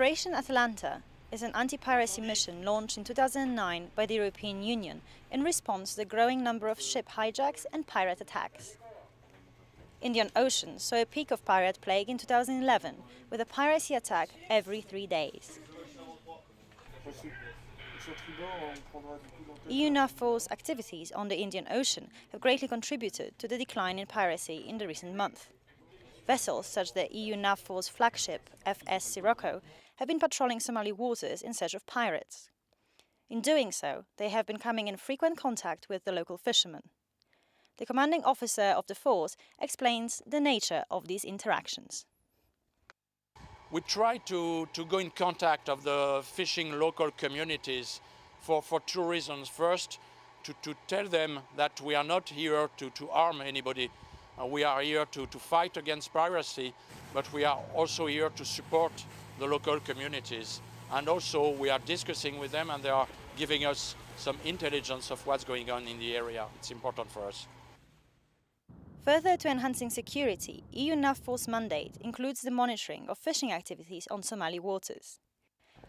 Operation Atalanta is an anti-piracy mission launched in 2009 by the European Union in response to the growing number of ship hijacks and pirate attacks. Indian Ocean saw a peak of pirate plague in 2011, with a piracy attack every 3 days. EU NAVFOR's activities on the Indian Ocean have greatly contributed to the decline in piracy in the recent month. Vessels such as the EU NAVFOR's flagship FS Sirocco have been patrolling Somali waters in search of pirates. In doing so, they have been coming in frequent contact with the local fishermen. The commanding officer of the force explains the nature of these interactions. We try to go in contact of the fishing local communities for two reasons. First, to tell them that we are not here to harm anybody. We are here to fight against piracy, but we are also here to support the local communities. And also we are discussing with them and they are giving us some intelligence of what's going on in the area. It's important for us. Further to enhancing security, EU NAVFOR's mandate includes the monitoring of fishing activities on Somali waters.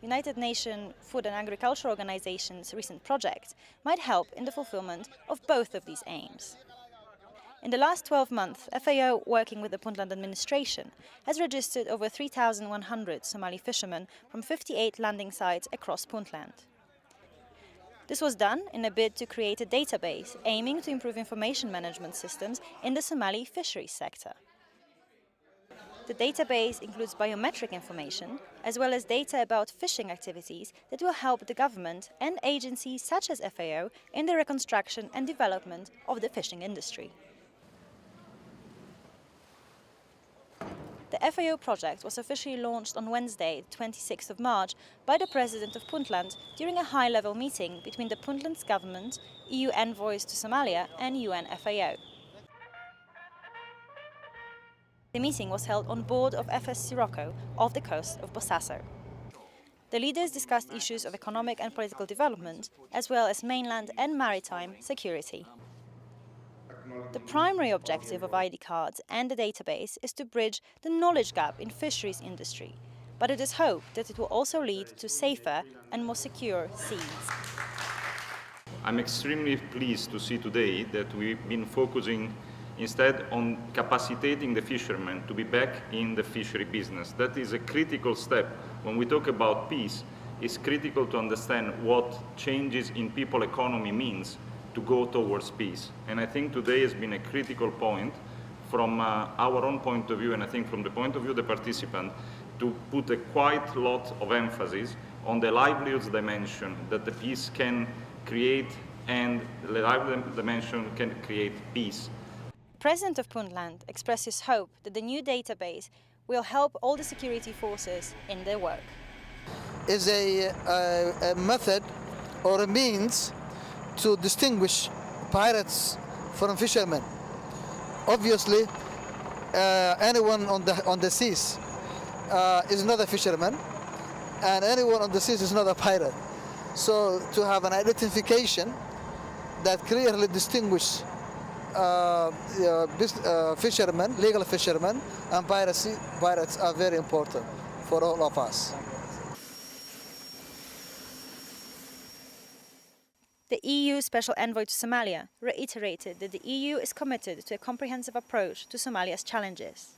United Nations Food and Agriculture Organization's recent project might help in the fulfillment of both of these aims. In the last 12 months, FAO, working with the Puntland administration, has registered over 3,100 Somali fishermen from 58 landing sites across Puntland. This was done in a bid to create a database aiming to improve information management systems in the Somali fisheries sector. The database includes biometric information, as well as data about fishing activities that will help the government and agencies such as FAO in the reconstruction and development of the fishing industry. The FAO project was officially launched on Wednesday, 26th of March, by the President of Puntland during a high-level meeting between the Puntland's government, EU envoys to Somalia and UN FAO. The meeting was held on board of FS Sirocco off the coast of Bossaso. The leaders discussed issues of economic and political development, as well as mainland and maritime security. The primary objective of ID cards and the database is to bridge the knowledge gap in fisheries industry, but it is hoped that it will also lead to safer and more secure seas. I'm extremely pleased to see today that we've been focusing instead on capacitating the fishermen to be back in the fishery business. That is a critical step. When we talk about peace, it's critical to understand what changes in people economy means to go towards peace. And I think today has been a critical point from our own point of view, and I think from the point of view of the participant, to put a quite lot of emphasis on the livelihoods dimension that the peace can create, and the livelihood dimension can create peace. The President of Puntland expresses hope that the new database will help all the security forces in their work. Is a method or a means to distinguish pirates from fishermen. Obviously, anyone on the seas is not a fisherman, and anyone on the seas is not a pirate. So to have an identification that clearly distinguishes fishermen, legal fishermen, and pirates are very important for all of us. The EU Special Envoy to Somalia reiterated that the EU is committed to a comprehensive approach to Somalia's challenges.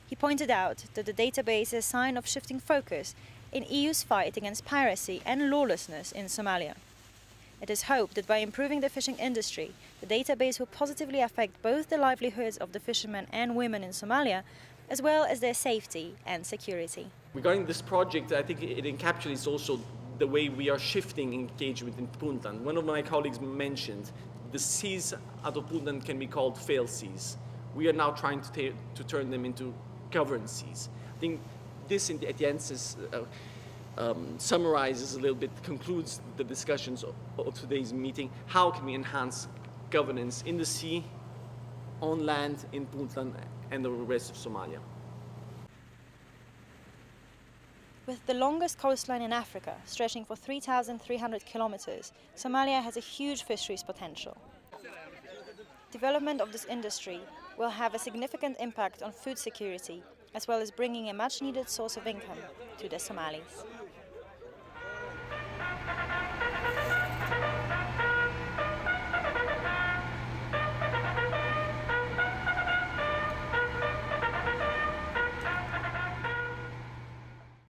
He pointed out that the database is a sign of shifting focus in EU's fight against piracy and lawlessness in Somalia. It is hoped that by improving the fishing industry, the database will positively affect both the livelihoods of the fishermen and women in Somalia, as well as their safety and security. Regarding this project, I think it encapsulates also the way we are shifting engagement in Puntland. One of my colleagues mentioned the seas out of Puntland can be called failed seas. We are now trying to turn them into governed seas. I think this, at the end, summarizes a little bit, concludes the discussions of today's meeting. How can we enhance governance in the sea, on land, in Puntland, and the rest of Somalia? With the longest coastline in Africa, stretching for 3,300 kilometers, Somalia has a huge fisheries potential. Development of this industry will have a significant impact on food security as well as bringing a much-needed source of income to the Somalis.